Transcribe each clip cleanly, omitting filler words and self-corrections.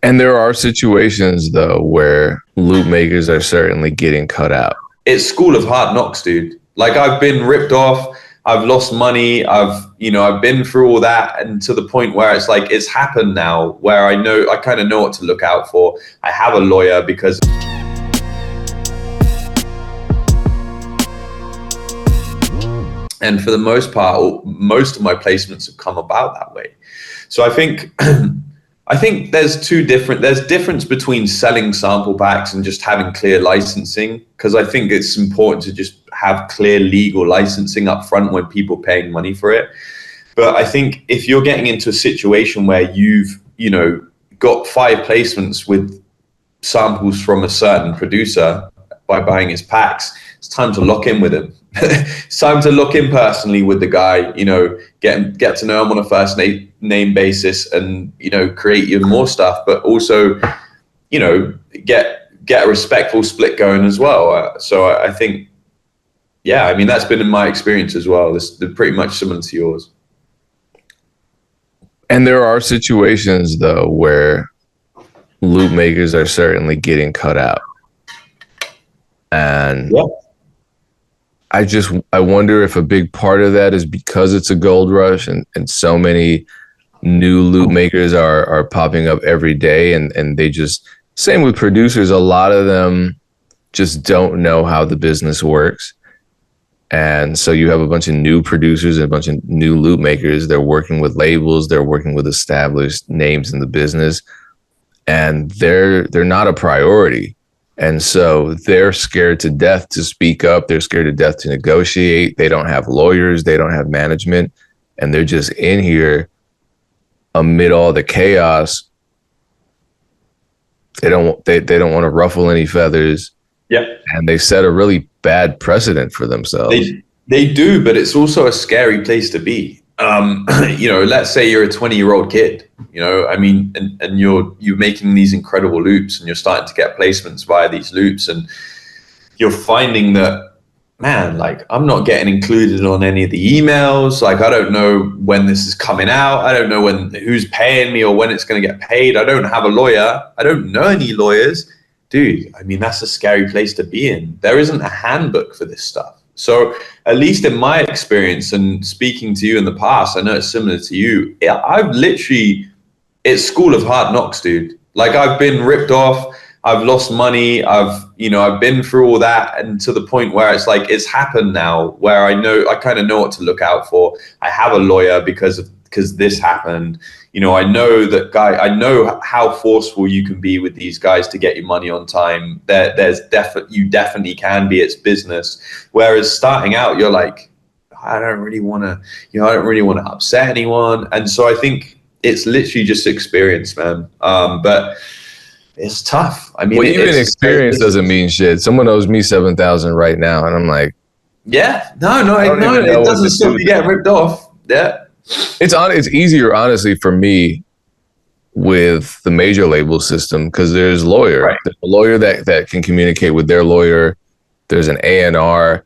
And there are situations, though, where loop makers are certainly getting cut out. It's school of hard knocks, dude. Like, I've been ripped off. I've lost money. I've been through all that, and to the point where it's like, it's happened now where I kind of know what to look out for. I have a lawyer because. And for the most part, most of my placements have come about that way. So I think there's difference between selling sample packs and just having clear licensing, because I think it's important to just have clear legal licensing up front when people are paying money for it. But I think if you're getting into a situation where you've, got 5 placements with samples from a certain producer by buying his packs, it's time to lock in with him. It's time to look in personally with the guy, get to know him on a first name basis, and create even more stuff, but also get a respectful split going as well. So I think, that's been in my experience as well. It's pretty much similar to yours. And there are situations, though, where loop makers are certainly getting cut out. And I wonder if a big part of that is because it's a gold rush and so many new loop makers are popping up every day, and they just, same with producers, a lot of them just don't know how the business works. And so you have a bunch of new producers and a bunch of new loop makers. They're working with labels, they're working with established names in the business, and they're not a priority. And so they're scared to death to speak up. They're scared to death to negotiate. They don't have lawyers. They don't have management. And they're just in here amid all the chaos. They don't want to ruffle any feathers. Yeah. And they set a really bad precedent for themselves. They do, but it's also a scary place to be. Let's say you're a 20-year-old kid, and you're making these incredible loops, and you're starting to get placements via these loops, and you're finding that, man, like, I'm not getting included on any of the emails. Like, I don't know when this is coming out. I don't know who's paying me or when it's going to get paid. I don't have a lawyer. I don't know any lawyers. Dude, that's a scary place to be in. There isn't a handbook for this stuff. So at least in my experience and speaking to you in the past, I know it's similar to you. It's school of hard knocks, dude. Like, I've been ripped off. I've lost money. I've been through all that, and to the point where it's like, it's happened now where I kind of know what to look out for. I have a lawyer because this happened. I know that guy. I know how forceful you can be with these guys to get your money on time. You definitely can be. It's business. Whereas starting out, you're like, I don't really want to upset anyone. And so I think it's literally just experience, man. But it's tough. Even experience doesn't mean shit. Someone owes me $7,000 right now, and I'm like, yeah, no, it doesn't stop you getting ripped off. Yeah. It's easier, honestly, for me with the major label system, because there's lawyer. Right. There's a lawyer that can communicate with their lawyer. There's an A&R.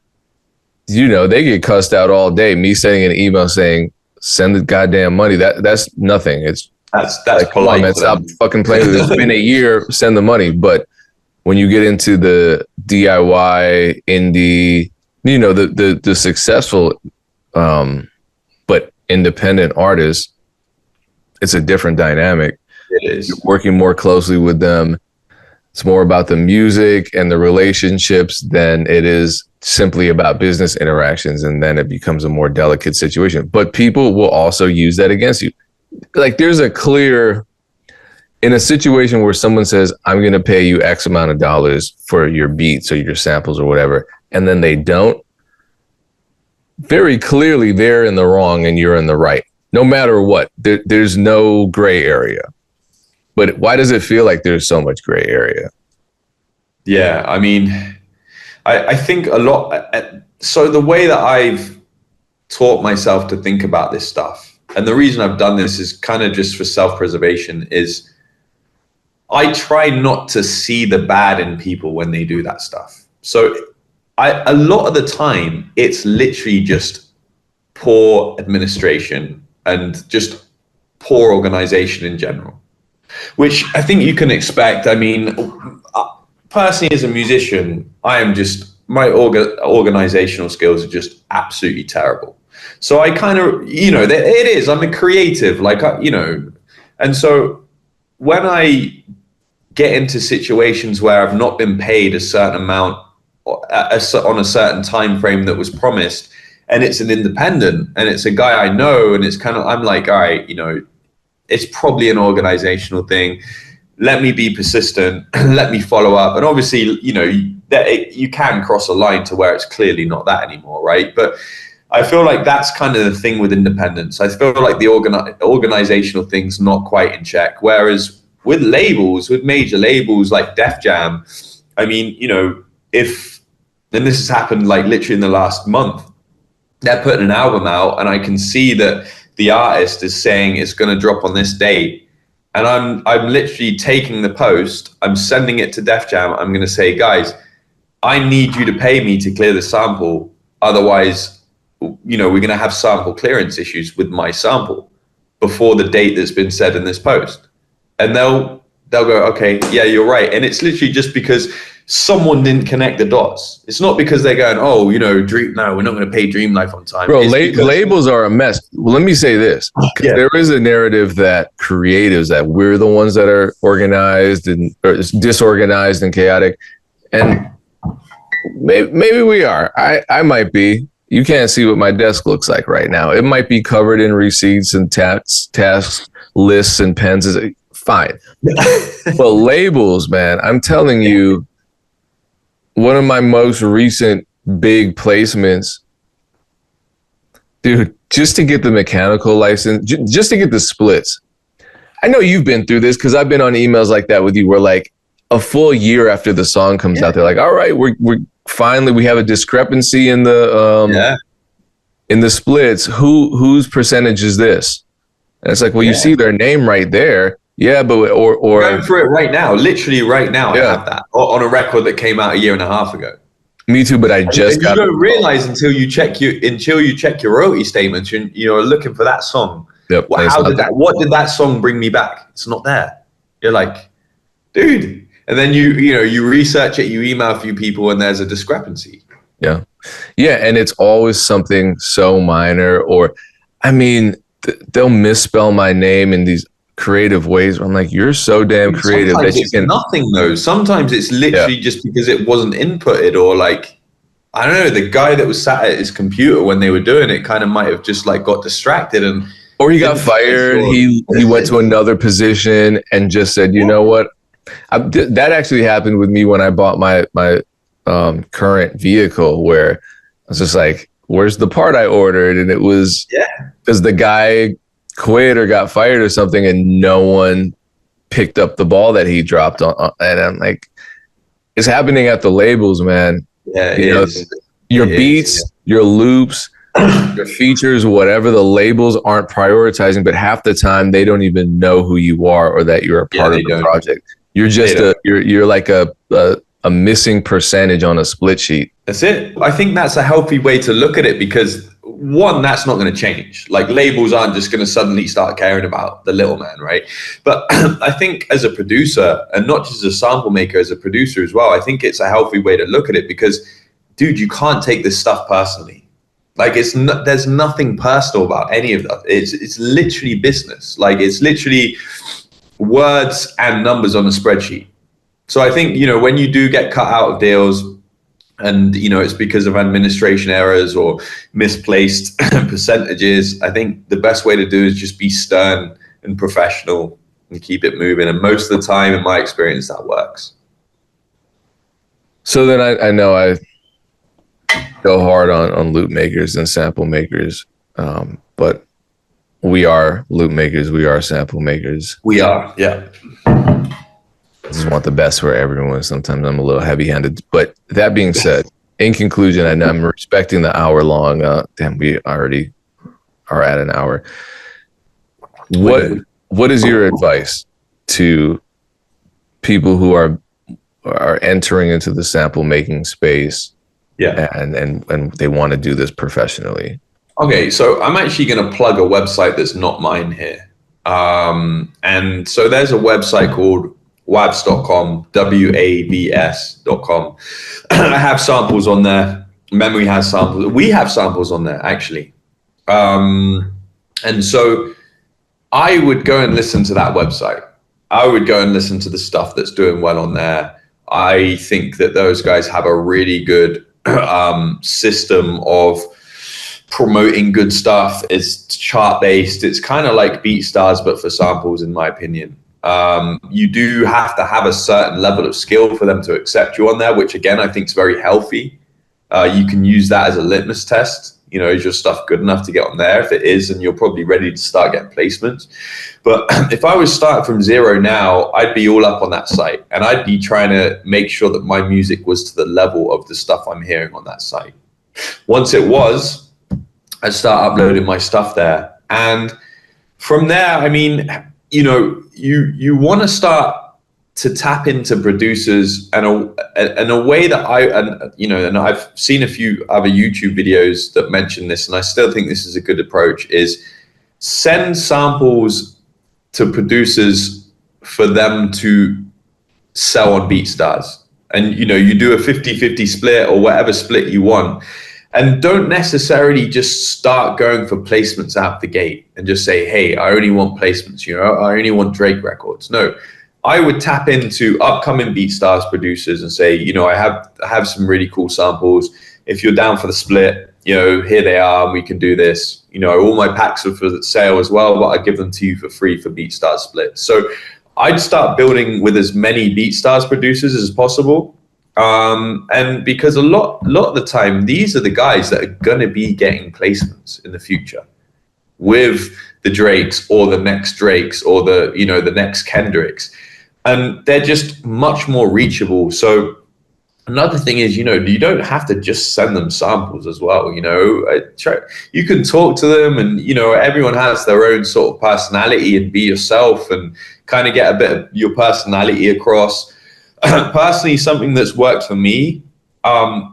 They get cussed out all day. Me sending an email saying, send the goddamn money. That's nothing. That's like, polite. Man, stop fucking playing with it. It's been a year. Send the money. But when you get into the DIY, indie, the successful, but independent artists, it's a different dynamic. It is. You're working more closely with them. It's more about the music and the relationships than it is simply about business interactions, and then it becomes a more delicate situation. But people will also use that against you. Like, there's in a situation where someone says, I'm going to pay you X amount of dollars for your beats or your samples or whatever, and then they don't, very clearly they're in the wrong and you're in the right. No matter what, there's no gray area. But why does it feel like there's so much gray area? Yeah, I think a lot. So the way that I've taught myself to think about this stuff, and the reason I've done this is kind of just for self-preservation, is I try not to see the bad in people when they do that stuff. So a lot of the time, it's literally just poor administration and just poor organization in general. which I think you can expect. I mean, personally, as a musician, I am just, my organizational skills are just absolutely terrible. So I kind of, it is, I'm a creative, like, and so when I get into situations where I've not been paid a certain amount on a certain time frame that was promised, and it's an independent and it's a guy I know, and it's kind of, I'm like, all right, it's probably an organizational thing. Let me be persistent. Let me follow up. And obviously, that you can cross a line to where it's clearly not that anymore, right? But I feel like that's kind of the thing with independence. I feel like the organizational thing's not quite in check. Whereas with labels, with major labels like Def Jam, I mean, and this has happened like literally in the last month, they're putting an album out and I can see that the artist is saying it's going to drop on this date. And I'm literally taking the post, I'm sending it to Def Jam. I'm going to say, guys, I need you to pay me to clear the sample. Otherwise, we're going to have sample clearance issues with my sample before the date that's been said in this post. And they'll go, okay, yeah, you're right. And it's literally just because someone didn't connect the dots. It's not because they're going, oh, no, we're not going to pay Dreamlife on time. Bro, labels are a mess. Well, let me say this. Yeah. There is a narrative that creatives, that we're the ones that are organized and or disorganized and chaotic. And maybe we are. I might be. You can't see what my desk looks like right now. It might be covered in receipts and task lists and pens. Fine. But labels, man, I'm telling you, one of my most recent big placements, dude, just to get the mechanical license, just to get the splits. I know you've been through this because I've been on emails like that with you where like a full year after the song comes out, they're like, all right, we're finally, we have a discrepancy in the splits. Whose percentage is this? And it's like, well, you see their name right there. Yeah, but or going through it right now, literally right now, I have that on a record that came out a year and a half ago. Me too, but I just got. You don't realize until you check your royalty statements, you're looking for that song. Yep. What did that song bring me back? It's not there. You're like, dude, and then you research it, you email a few people, and there's a discrepancy. Yeah, and it's always something so minor, or I mean, they'll misspell my name in these creative ways. I'm like, you're so damn creative sometimes that you can nothing though. Sometimes it's literally just because it wasn't inputted, or like, I don't know, the guy that was sat at his computer when they were doing it kind of might have just like got distracted, and or he got fired. He went to another position and just said, you know what? That actually happened with me when I bought my current vehicle, where I was just like, where's the part I ordered? And it was because the guy quit or got fired or something, and no one picked up the ball that he dropped on. And I'm like, it's happening at the labels, man. Yeah, your beats, your loops, your features, whatever, the labels aren't prioritizing, but half the time they don't even know who you are or that you're a part of the project. You're just you're like a missing percentage on a split sheet. That's it. I think that's a healthy way to look at it, because one, that's not going to change. Like, labels aren't just going to suddenly start caring about the little man, right? But I think as a producer, and not just as a sample maker, as a producer as well, I think it's a healthy way to look at it, because, dude, you can't take this stuff personally. Like, there's nothing personal about any of that. It's literally business. Like, it's literally words and numbers on a spreadsheet. So I think, when you do get cut out of deals, and it's because of administration errors or misplaced percentages, I think the best way to do is just be stern and professional and keep it moving. And most of the time, in my experience, that works. So then I know I go hard on loop makers and sample makers, but we are loop makers, we are sample makers. We are, yeah. I just want the best for everyone. Sometimes I'm a little heavy-handed. But that being said, in conclusion, and I'm respecting the hour-long. We already are at an hour. What is your advice to people who are entering into the sample making space? Yeah, and they want to do this professionally? Okay, so I'm actually going to plug a website that's not mine here. And so there's a website called wabs.com, WABS.com. I have samples on there. Memory has samples. We have samples on there, actually. And so I would go and listen to that website. I would go and listen to the stuff that's doing well on there. I think that those guys have a really good system of promoting good stuff. It's chart based. It's kind of like BeatStars, but for samples, in my opinion. You do have to have a certain level of skill for them to accept you on there, which again, I think is very healthy. You can use that as a litmus test. You know, is your stuff good enough to get on there? If it is, and you're probably ready to start getting placements. But if I was starting from zero now, I'd be all up on that site, and I'd be trying to make sure that my music was to the level of the stuff I'm hearing on that site. Once it was, I'd start uploading my stuff there. And from there, I mean, you know, you want to start to tap into producers and a way that and I've seen a few other YouTube videos that mention this, and I still think this is a good approach, is send samples to producers for them to sell on BeatStars. And, you know, you do a 50-50 split or whatever split you want. And don't necessarily just start going for placements out the gate and just say, hey, I only want placements, you know, I only want Drake records. No. I would tap into upcoming BeatStars producers and say, you know, I have some really cool samples. If you're down for the split, you know, here they are, and we can do this. You know, all my packs are for sale as well, but I give them to you for free for BeatStars split. So I'd start building with as many BeatStars producers as possible. And because a lot of the time, these are the guys that are going to be getting placements in the future with the Drakes or the next Drakes or the, you know, the next Kendricks. And they're just much more reachable. So another thing is, you know, you don't have to just send them samples as well. You know, you can talk to them, and, you know, everyone has their own sort of personality, and be yourself and kind of get a bit of your personality across. Personally, something that's worked for me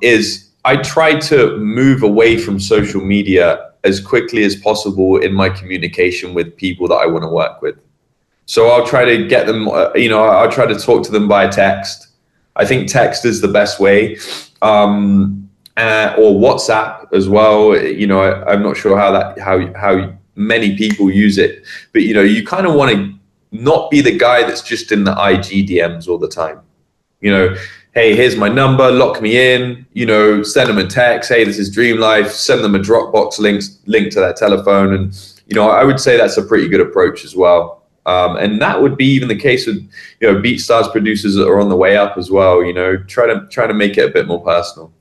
is I try to move away from social media as quickly as possible in my communication with people that I want to work with. So I'll try to get them, you know, I'll try to talk to them by text. I think text is the best way, or WhatsApp as well. You know, I'm not sure how many people use it, but, you know, you kind of want to not be the guy that's just in the IG DMs all the time. You know, hey, here's my number, lock me in, you know, send them a text. Hey, this is Dreamlife, send them a Dropbox link to their telephone. And, you know, I would say that's a pretty good approach as well. And that would be even the case with, you know, BeatStars producers that are on the way up as well. You know, try to make it a bit more personal.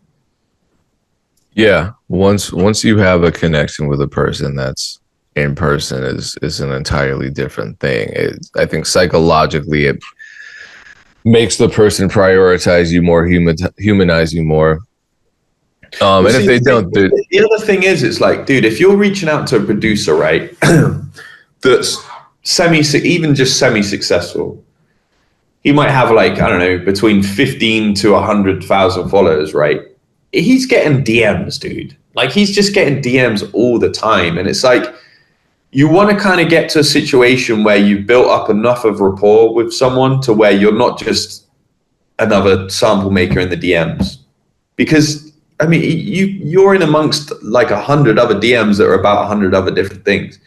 Yeah, once you have a connection with a person that's in person is an entirely different thing. I think psychologically it makes the person prioritize you more, humanize you more. And if they don't, the other thing is, it's like, dude, if you're reaching out to a producer, right, that's even just semi-successful, he might have, like, I don't know, between 15 to 100,000 followers, right? He's getting DMs, dude. Like, he's just getting DMs all the time. And it's like, you want to kind of get to a situation where you've built up enough of rapport with someone to where you're not just another sample maker in the DMs. Because, I mean, you're in amongst like 100 other DMs that are about 100 other different things.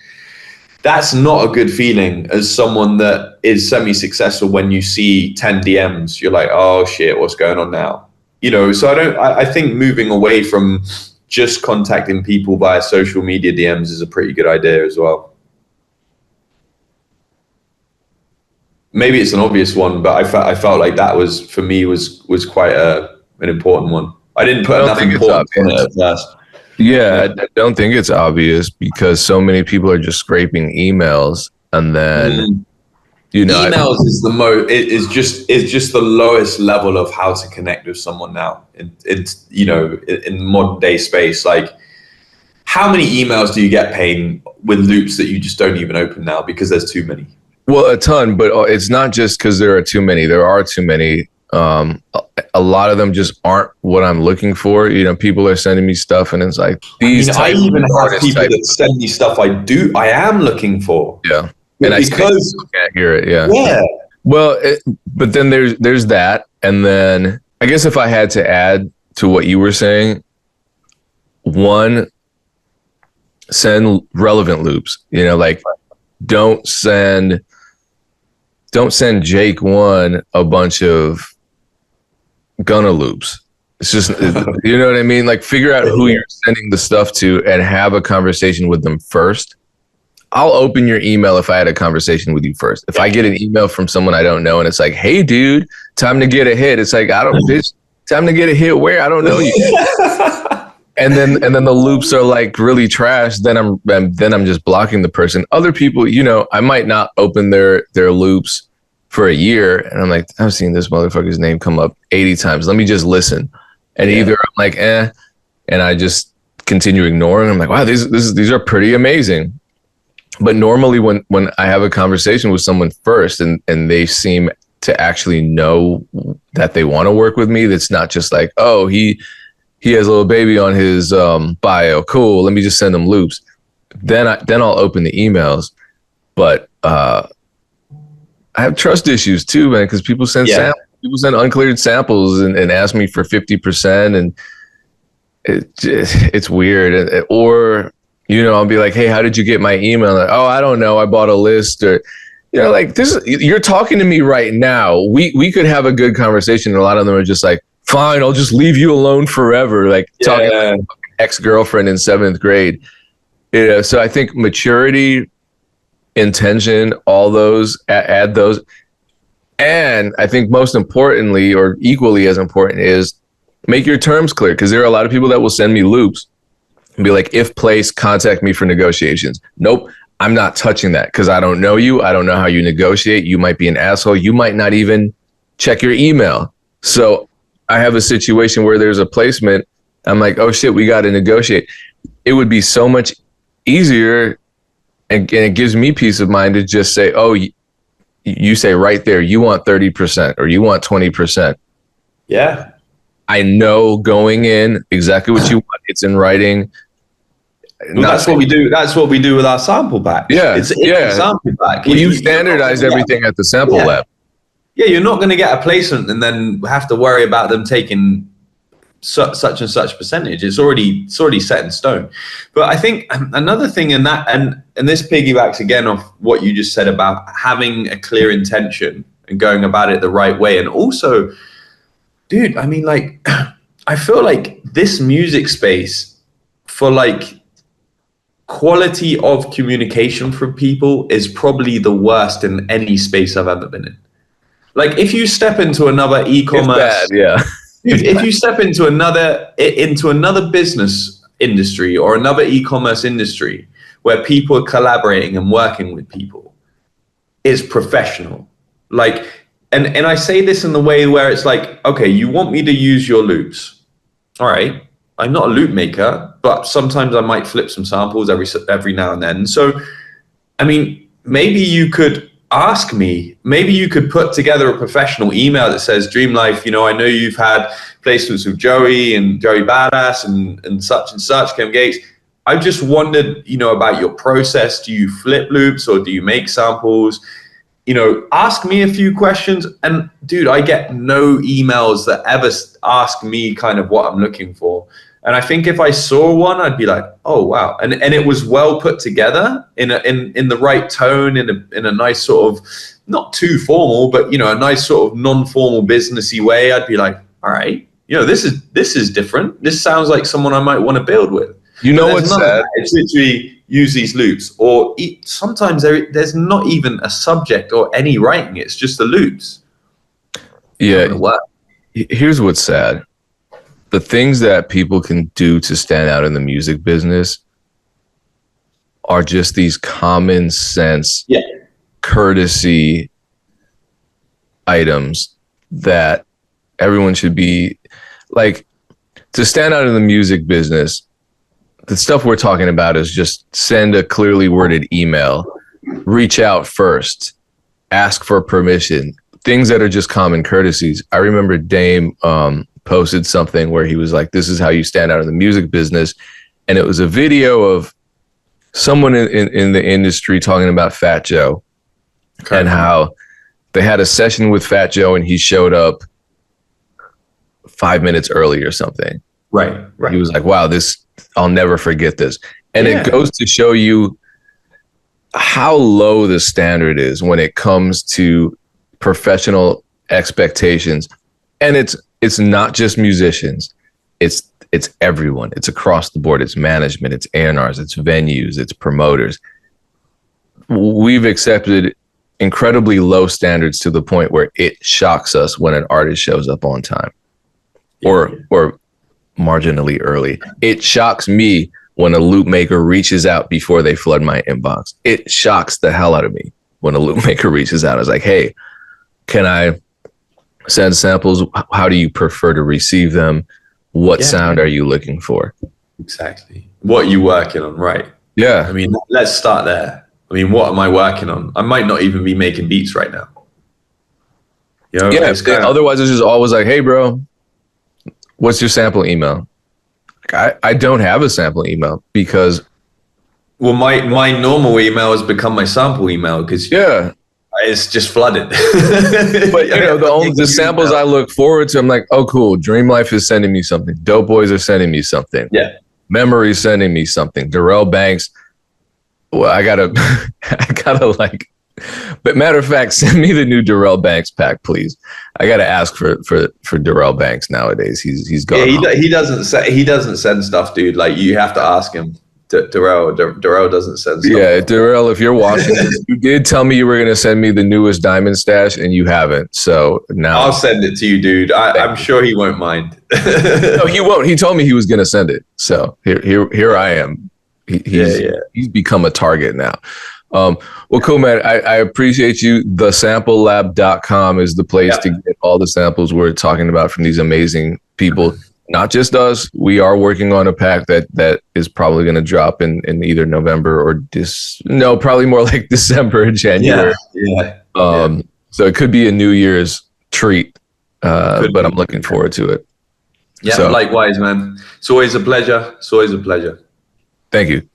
That's not a good feeling as someone that is semi-successful. When you see 10 DMs, you're like, oh shit, what's going on now? You know, so I think moving away from just contacting people via social media DMs is a pretty good idea as well. Maybe it's an obvious one, but I felt like that was, for me, was quite an important one. I didn't put enough importance on it at first. Yeah, I don't think it's obvious, because so many people are just scraping emails, and then you know, emails is just the lowest level of how to connect with someone now. It's, you know, in modern day space. Like, how many emails do you get paying with loops that you just don't even open now because there's too many? Well, a ton, but it's not just because there are too many. There are too many. A lot of them just aren't what I'm looking for. You know, people are sending me stuff, and it's like, I even have people that send me stuff I am looking for. Yeah. And because I can't hear it. Yeah. yeah, Well, but then there's that, and then I guess if I had to add to what you were saying, one, send relevant loops. You know, like don't send Jake one a bunch of Gunna loops. It's just, you know what I mean? Like figure out who you're sending the stuff to and have a conversation with them first. I'll open your email if I had a conversation with you first. If I get an email from someone I don't know and it's like, hey, dude, time to get a hit. It's like, bitch, time to get a hit where? I don't know you. and then the loops are like really trash. Then I'm just blocking the person. Other people, you know, I might not open their loops for a year. And I'm like, I've seen this motherfucker's name come up 80 times. Let me just listen. And either I'm like, and I just continue ignoring. I'm like, wow, these are pretty amazing. But normally when I have a conversation with someone first and they seem to actually know that they want to work with me, that's not just like, oh, he has a little baby on his bio. Cool. Let me just send them loops. Then I'll open the emails. But I have trust issues too, man, because people send people send uncleared samples and ask me for 50%, and it's weird. Or, you know, I'll be like, hey, how did you get my email? Like, oh, I don't know. I bought a list. Or, you know, like this, you're talking to me right now. We could have a good conversation. And a lot of them are just like, fine, I'll just leave you alone forever. Like talking to an ex-girlfriend in 7th grade. You know, so I think maturity, intention, all those, add those. And I think most importantly, or equally as important, is make your terms clear. Because there are a lot of people that will send me loops and be like, if placed, contact me for negotiations. Nope, I'm not touching that because I don't know you. I don't know how you negotiate. You might be an asshole. You might not even check your email. So I have a situation where there's a placement. I'm like, oh shit, we got to negotiate. It would be so much easier, and it gives me peace of mind to just say, oh, you say right there, you want 30% or you want 20%. Yeah. I know going in exactly what you want. It's in writing. Well, that's what we do. That's what we do with our sample back. Yeah. It's a sample back. Well, you standardize everything at the sample lab. Yeah, you're not going to get a placement and then have to worry about them taking such and such percentage. It's already set in stone. But I think another thing in that, and this piggybacks again off what you just said about having a clear intention and going about it the right way. And also, dude, I mean, like, I feel like this music space for like quality of communication from people is probably the worst in any space I've ever been in. Like if you step into another e-commerce, if you step into another business industry or another e-commerce industry where people are collaborating and working with people, it's professional. Like, and I say this in the way where it's like, okay, you want me to use your loops. All right. I'm not a loop maker, but sometimes I might flip some samples every now and then. So, I mean, maybe you could ask me, maybe you could put together a professional email that says, Dreamlife, you know, I know you've had placements with Joey and Joey Badass and such, Kim Gates. I just wondered, you know, about your process. Do you flip loops or do you make samples? You know, ask me a few questions. And dude, I get no emails that ever ask me kind of what I'm looking for. And I think if I saw one, I'd be like, oh, wow. And it was well put together in the right tone, in a nice sort of, not too formal, but, you know, a nice sort of non-formal businessy way. I'd be like, all right, you know, this is different. This sounds like someone I might want to build with. You know what's sad? It's literally use these loops. Or sometimes there's not even a subject or any writing. It's just the loops. Yeah. Here's what's sad. The things that people can do to stand out in the music business are just these common sense, courtesy items that everyone should be like. To stand out in the music business, the stuff we're talking about is just send a clearly worded email, reach out first, ask for permission, things that are just common courtesies. I remember Dame posted something where he was like, this is how you stand out in the music business. And it was a video of someone in the industry talking about Fat Joe. and how they had a session with Fat Joe and he showed up 5 minutes early or something. Right. He was like, wow, I'll never forget this. And it goes to show you how low the standard is when it comes to professional expectations. And it's not just musicians. It's everyone. It's across the board. It's management, it's A&Rs, it's venues, it's promoters. We've accepted incredibly low standards to the point where it shocks us when an artist shows up on time or marginally early. It shocks me when a loop maker reaches out before they flood my inbox. It shocks the hell out of me when a loop maker reaches out. It's like, hey, can I send samples? How do you prefer to receive them? What sound are you looking for? Exactly. What are you working on? Right. Yeah. I mean, let's start there. I mean, what am I working on? I might not even be making beats right now. You know, otherwise it's just always like, hey, bro, what's your sample email? I don't have a sample email because. Well, my normal email has become my sample email because it's just flooded. But the samples I look forward to, I'm like, oh, cool. Dreamlife is sending me something. Dope Boys are sending me something. Yeah. Memory's sending me something. Darrell Banks. Well, I gotta like. But matter of fact, send me the new Darrell Banks pack, please. I gotta ask for Darrell Banks nowadays. He's gone. Yeah, he doesn't send stuff, dude. Like you have to ask him. Darrell doesn't send stuff. Yeah, Darrell, if you're watching this, you did tell me you were gonna send me the newest Diamond Stash, and you haven't. So now I'll send it to you, dude. I'm sure he won't mind. No, he won't. He told me he was gonna send it. So here I am. He's become a target now. Well, cool, man. I appreciate you. TheSampleLab.com is the place to get all the samples we're talking about from these amazing people. Not just us. We are working on a pack that is probably going to drop in either November or probably more like December or January. So it could be a New Year's treat, but I'm looking forward to it. Yeah, likewise, man. It's always a pleasure. Thank you.